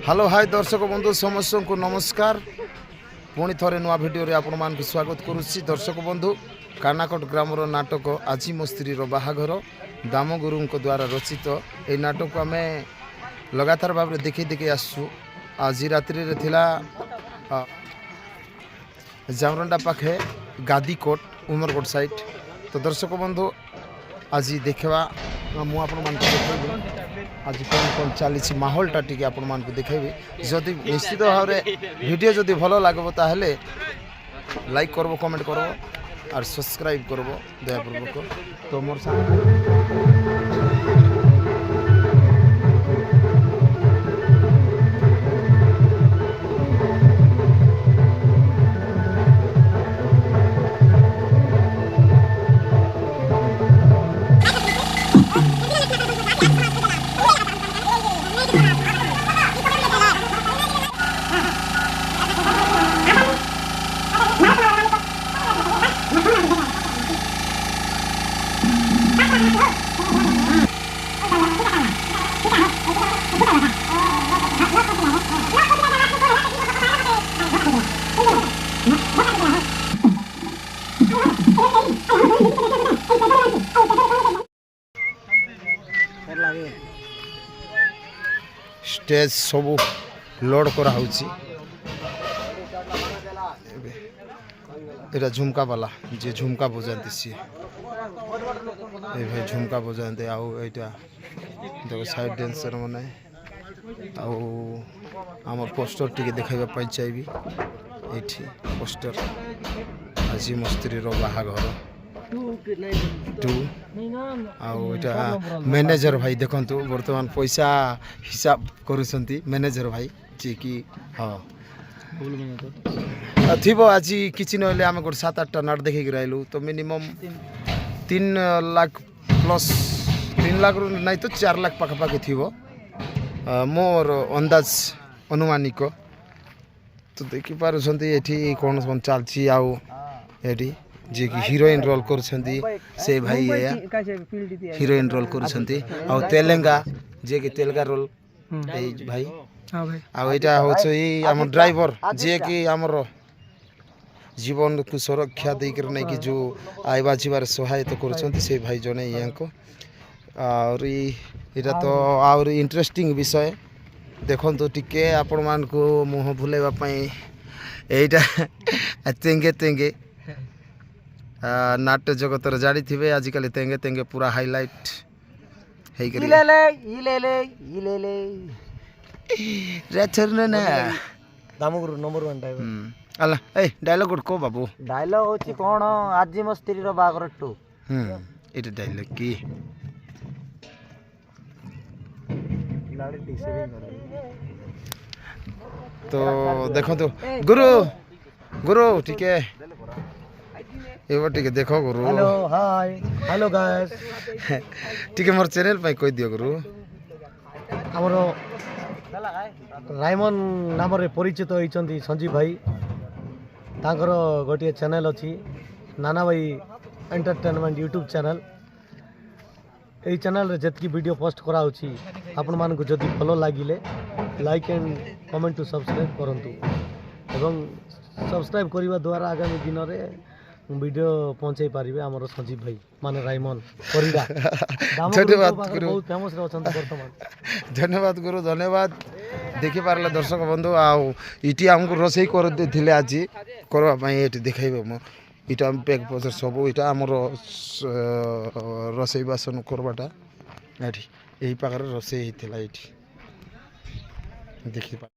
Hello hi दर्शक बंधु समस्त को नमस्कार। पुणी थे नुआ भिडियो रे आपण मान स्वागत करुच्ची। दर्शक बंधु कानाकोट ग्रामर नाटक आजी मो स्त्री बाहाघर दामगुरु द्वारा रचित ये नाटक आम लगातार भाव में देखी देखी आसु। आज रात्रि रे थिला जामरंडा पाखे गादीकोट उमरकोट साइड। तो दर्शक बंधु आज देखा मु आज कौन कौन चली माहौलटा टी आपण मान देखेबी। जदि निश्चित भाव वीडियो जदि भल लगे ताहले लाइक करबो, कमेंट करबो और सब्सक्राइब करबो दयापूर्वक। तो मोर स्टेज सब लोड करा एटा झुमका वाला जे झुमका बजाते सी भाई झुमका बजाते आईटा देखो साइड डांसर मैंने आम पोस्टर टी देखा चाहिए ये पोस्टर आजी मो स्त्री बाहाघर 2 आटा मैनेजर भाई देखु बर्तमान पैसा हिसाब करुँच मैनेजर भाई जी की हाँ थी आज किसी ना आम गोटे 7-8टा नाट देखिक रही। तो मिनिमम 3 लाख प्लस 3 लाख नहीं तो 4 लाख पाखापाखि थी मोर अंदाज अनुमानिक। तो देखिपार ये कौन कौन चलती आठी जी की हीरोइन रोल कर से भाई हीरोइन रोल कर तेलेंगा जे कि तेलगा रोल भाई आईटा हूँ आम ड्राइवर जे कि आमर जीवन को सुरक्षा देकर नहीं कि जो आइबा जीवार सहायता कर से भाई जने और यहाँ तो आउर इंटरेस्टिंग विषय देखो टिके आपण मान को मुह भुलाइवाई यहीटा तेंगे तेंगे नाट्य जगत जाड़ी थे आजिकल तेंगे तेंगे पूरा हाईलाइट दामगुरु नंबर 1 ड्राइवर अला ए डायलॉग गुड को बाबू डायलॉग होची कोन आज मो स्त्री रो बागर 2 एटा डायलॉग की लाड़ी टी सेविंग तो देखो तो गुरु गुरु ठीक है ये ठीक है देखो गुरु हेलो हाय हेलो गाइस ठीक है मोर चैनल पे कोई दियो गुरु हमरो रायमन नाम रे परिचित होइचंती संजीव भाई तांकर गोटे चैनल अच्छी नाना भाई एंटरटेनमेंट यूट्यूब चैनल यही चैनल रे जतकी वीडियो पोस्ट करा होची आपण मान को जदी फॉलो लागिले like and comment to subscribe करंतु एवं सब्सक्राइब करबा द्वारा आगामी दिन रे वीडियो पहुंचाई पारिबे हमर संजीव भाई माने रायमन परिडा धन्यवाद गुरु बहुत फेमस रे अछंत वर्तमान धन्यवाद गुरु धन्यवाद। देखि पारले दर्शक बंधु इटी हमको रोसई कर देथिले आज करबा पई एटी देखाइबे मो इटा हम पैक पसर सब इटा हमर रोसई बासन करबाटा एठी एही पाखरे रोसई हिथिला एठी देखि